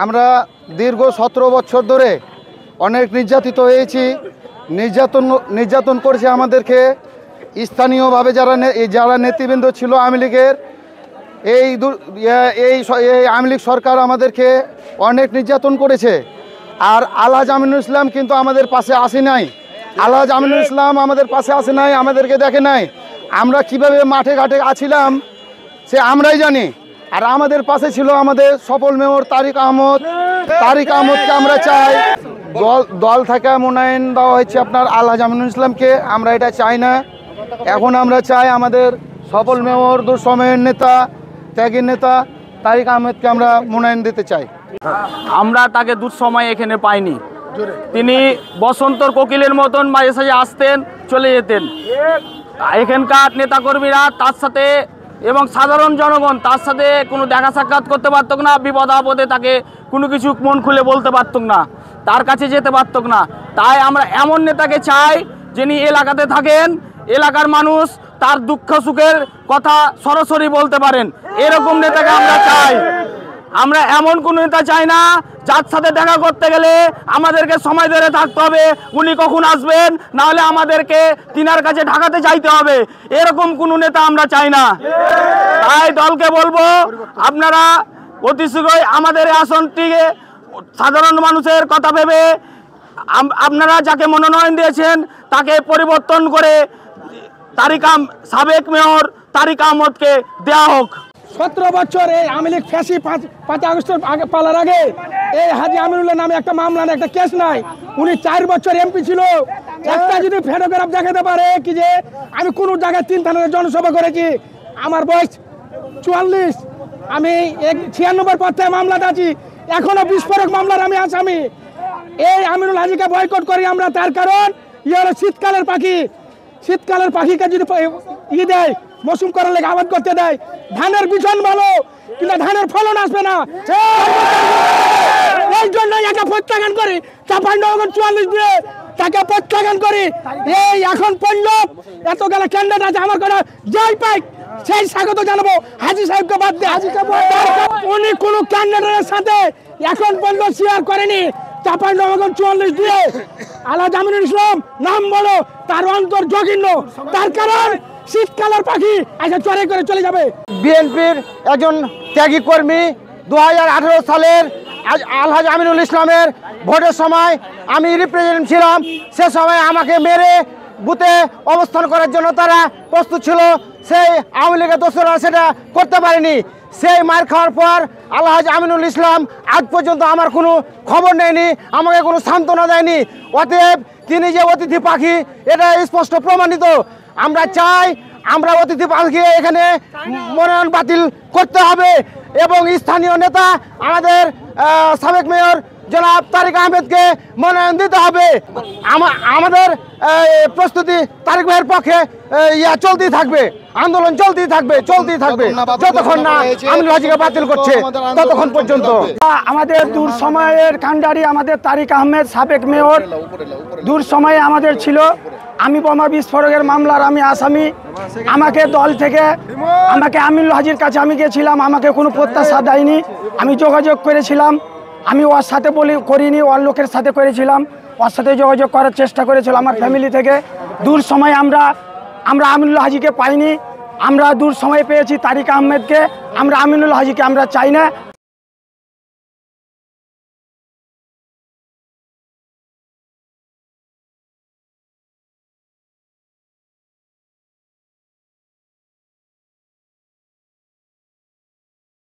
আমরা দীর্ঘ 17 বছর ধরে অনেক নির্যাতিত হয়েছি। নির্যাতন করেছে আমাদেরকে স্থানীয়ভাবে যারা নেতৃবৃন্দ ছিল আওয়ামী লীগের। এই আওয়ামী লীগ সরকার আমাদেরকে অনেক নির্যাতন করেছে। আর আলহাজ আমিনুল ইসলাম কিন্তু আমাদের পাশে আসে নাই। আলহাজ আমিনুল ইসলাম আমাদের পাশে আসে নাই, আমাদেরকে দেখে নাই। আমরা কিভাবে মাঠে ঘাটে আছিলাম সে আমরাই জানি। আর আমাদের পাশে ছিল আমাদের সফল মেয়র তারিক আহমদকে আমরা চাই। দল থেকে মনোনয়ন দেওয়া হয়েছে আপনার আলহাজ আমিনুল ইসলামকে, আমরা এটা চাই না। এখন আমরা চাই আমাদের সফল মেয়র দুঃসময়ের নেতা ত্যাগী নেতা তারিক আহমেদকে আমরা মনোনয়ন দিতে চাই। আমরা তাকে দুঃসময় এখানে পাইনি। তিনি বসন্তর কোকিলের মতন মাঝে সাঝে আসতেন, চলে যেতেন। এখানকার নেতাকর্মীরা তার সাথে এবং সাধারণ জনগণ তার সাথে কোনো দেখা সাক্ষাৎ করতে পারত না। বিপদ আপদে তাকে কোনো কিছু মন খুলে বলতে পারত না, তার কাছে যেতে পারত না। তাই আমরা এমন নেতাকে চাই যিনি এলাকাতে থাকেন, এলাকার মানুষ তার দুঃখ সুখের কথা সরাসরি বলতে পারেন, এরকম নেতাকে আমরা চাই। আমরা এমন কোন নেতা চাই না যার সাথে দেখা করতে গেলে আমাদেরকে সময় ধরে থাকতে হবে, উনি কখন আসবেন, না হলে আমাদেরকে তিনার কাছে ঢাকাতে যাইতে হবে। এরকম কোন নেতা আমরা চাই না। তাই দলকে বলবো, আপনারা অতি শীঘ্রই আমাদের আসনটিকে সাধারণ মানুষের কথা ভেবে আপনারা যাকে মনোনয়ন দিয়েছেন তাকে পরিবর্তন করে সাবেক মেয়র তারিক আহমদকে দেওয়া হোক। 17 বছর এই আওয়ামী লীগ ফ্যাসি 5 আগস্টের আগে পালার আগে এই হাজি আমিনুল্লাহ নামে একটা মামলা না, একটা কেস নাই। উনি 4 বছর এমপি ছিল। একটা যদি ফটোগ্রাফ দেখাতে পারে কি যে আমি কোন জায়গায় 3 থানার জনসভা করেছি, আমার বয়স 44, আমি 96 পর থেকে মামলাতে আছি, এখনো বিস্ফোরক মামলার আমি আসামি। এই আমিনুল হাজিকে বয়কট করি আমরা, তার কারণ হলো শীতকালের পাখি। শীতকালের পাখিকে যদি দেয় মৌসুম করার লেগে আবাদ করতে দেয়, ধানের বিছন ভালো কিন্তু ধানের ফলন আসবে না। এই জন্য একে প্রত্যাখ্যান করি, 54 দিয়ে তাকে প্রত্যাখ্যান করি। এই এখন পঞ্জাব এত গেলে ক্যান্ডিডেট আছে, আমার কথা যাই পাই সেই স্বাগত জানাবো। হাজি সাহেবকে বাদ দিয়ে উনি কোন ক্যান্ডিডেটের সাথে এখন পর্যন্ত শেয়ার করেনি। 54 দিয়ে আলহাজ আমিনুল ইসলাম নাম বলো, তার অন্তর জঘন্য, তার কারণ শীতকালের পাখি আচ্ছা চড়াই করে চলে যাবে। বিএনপির একজন ত্যাগী কর্মী, 2018 সালের আলহাজ আমিনুল ইসলামের ভোটের সময় আমি রিপ্রেজেন্টেটিভ ছিলাম। সে সময় আমাকে মেরে বুথে অবস্থান করার জন্য তারা প্রস্তুত ছিল। সেই আওয়ামী লীগের দোসররা সেটা করতে পারেনি। সেই মার খাওয়ার পর আলহাজ আমিনুল ইসলাম আজ পর্যন্ত আমার কোনো খবর নেয়নি, আমাকে কোনো সান্ত্বনা দেয়নি। অতএব তিনি যে অতিথি পাখি এটা স্পষ্ট প্রমাণিত। আমরা চাই আমরা অতিথি পাখি এখানে মনোনয়ন বাতিল করতে হবে এবং স্থানীয় নেতা আমাদের সাবেক মেয়র জনাব তারিক আহমেদকে মনোনয়ন দিতে হবে। আমাদের প্রস্তুতি তারিক ভাইয়ের পক্ষে চলতেই থাকবে, আন্দোলন চলতেই থাকবে যতক্ষণ না আমিনুল হাজিকে বাতিল করছে ততক্ষণ পর্যন্ত। আমাদের দূর সময়ের কাণ্ডারি আমাদের তারিক আহমেদ সাবেক মেয়র, দূর সময়ে আমাদের ছিল। আমি বোমা বিস্ফোরকের মামলার আমি আসামি। আমাকে দল থেকে আমিনুল হাজির কাছে আমি গেছিলাম, আমাকে কোনো প্রত্যাশা দেয়নি। আমি যোগাযোগ করেছিলাম, আমি ওর সাথে করিনি, ওর লোকের সাথে করেছিলাম, ওর সাথে যোগাযোগ করার চেষ্টা করেছিলাম আমার ফ্যামিলি থেকে। দূর সময় আমরা আমিনুল হাজিকে পাইনি, আমরা দূর সময় পেয়েছি তারিক আহমেদকে। আমরা আমিনুল হাজিকে আমরা চাই না।